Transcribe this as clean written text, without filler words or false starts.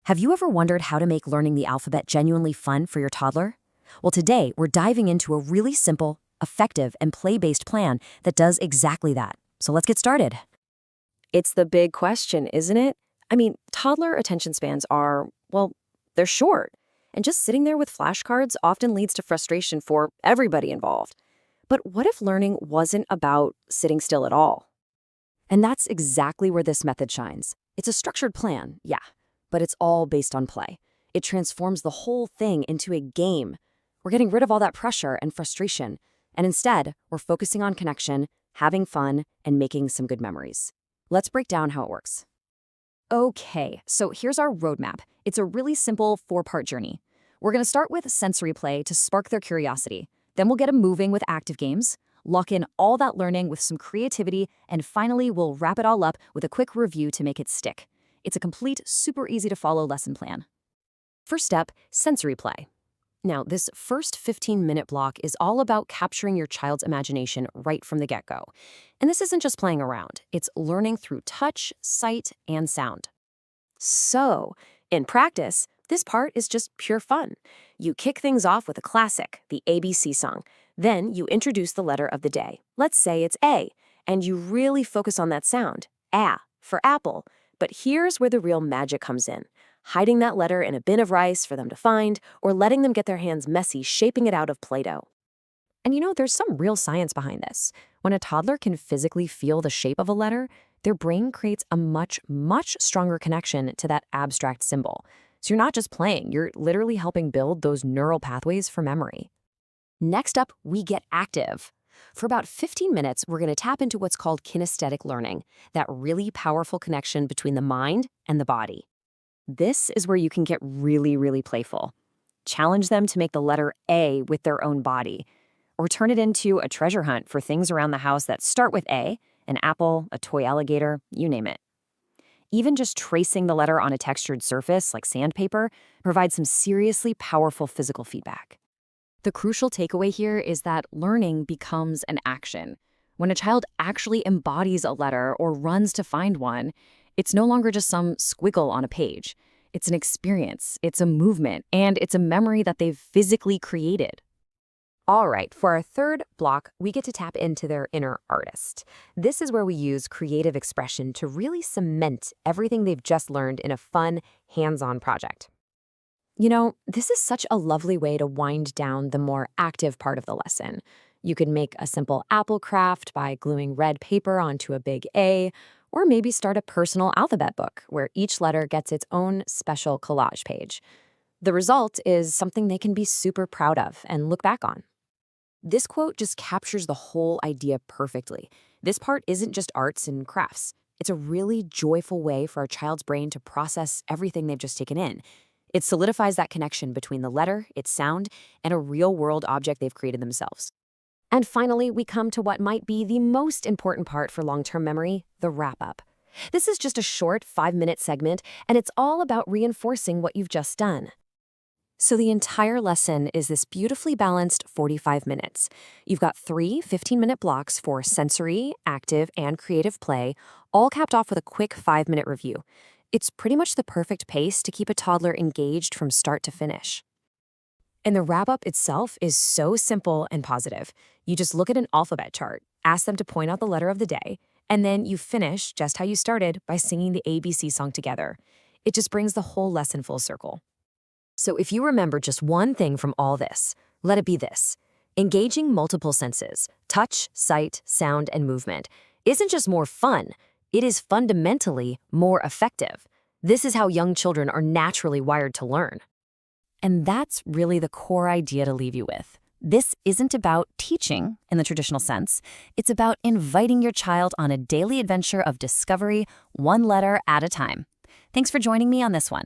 Have you ever wondered how to make learning the alphabet genuinely fun for your toddler? Well, today we're diving into a really simple, effective, and play-based plan that does exactly that. So let's get started. It's the big question, isn't it? I mean, toddler attention spans are, well, they're short. And just sitting there with flashcards often leads to frustration for everybody involved. But what if learning wasn't about sitting still at all? And that's exactly where this method shines. It's a structured plan, yeah, but it's all based on play. It transforms the whole thing into a game. We're getting rid of all that pressure and frustration, and instead, we're focusing on connection, having fun, and making some good memories. Let's break down how it works. Okay, so here's our roadmap. It's a really simple 4-part journey. We're going to start with sensory play to spark their curiosity. Then we'll get them moving with active games, lock in all that learning with some creativity, and finally, we'll wrap it all up with a quick review to make it stick. It's a complete, super easy to follow lesson plan. First step, sensory play. Now, this first 15-minute block is all about capturing your child's imagination right from the get-go. And this isn't just playing around, it's learning through touch, sight, and sound. So, in practice, this part is just pure fun. You kick things off with a classic, the ABC song. Then you introduce the letter of the day. Let's say it's A, and you really focus on that sound, A, for apple. But here's where the real magic comes in. Hiding that letter in a bin of rice for them to find, or letting them get their hands messy shaping it out of Play-Doh. And you know, there's some real science behind this. When a toddler can physically feel the shape of a letter, their brain creates a much, much stronger connection to that abstract symbol. So you're not just playing, you're literally helping build those neural pathways for memory. Next up, we get active. For about 15 minutes, we're going to tap into what's called kinesthetic learning, that really powerful connection between the mind and the body. This is where you can get really, really playful. Challenge them to make the letter A with their own body, or turn it into a treasure hunt for things around the house that start with A, an apple, a toy alligator, you name it. Even just tracing the letter on a textured surface like sandpaper provides some seriously powerful physical feedback. The crucial takeaway here is that learning becomes an action. When a child actually embodies a letter or runs to find one, it's no longer just some squiggle on a page. It's an experience, it's a movement, and it's a memory that they've physically created. All right, for our third block, we get to tap into their inner artist. This is where we use creative expression to really cement everything they've just learned in a fun, hands-on project. You know, this is such a lovely way to wind down the more active part of the lesson. You could make a simple apple craft by gluing red paper onto a big A, or maybe start a personal alphabet book where each letter gets its own special collage page. The result is something they can be super proud of and look back on. This quote just captures the whole idea perfectly. This part isn't just arts and crafts. It's a really joyful way for a child's brain to process everything they've just taken in. It solidifies that connection between the letter, its sound, and a real-world object they've created themselves. And finally, we come to what might be the most important part for long-term memory, the wrap-up. This is just a short 5-minute segment, and it's all about reinforcing what you've just done. So the entire lesson is this beautifully balanced 45 minutes. You've got 3 15-minute blocks for sensory, active, and creative play, all capped off with a quick 5-minute review. It's pretty much the perfect pace to keep a toddler engaged from start to finish. And the wrap-up itself is so simple and positive. You just look at an alphabet chart, ask them to point out the letter of the day, and then you finish just how you started by singing the ABC song together. It just brings the whole lesson full circle. So if you remember just one thing from all this, let it be this. Engaging multiple senses, touch, sight, sound, and movement, isn't just more fun. It is fundamentally more effective. This is how young children are naturally wired to learn. And that's really the core idea to leave you with. This isn't about teaching in the traditional sense. It's about inviting your child on a daily adventure of discovery, one letter at a time. Thanks for joining me on this one.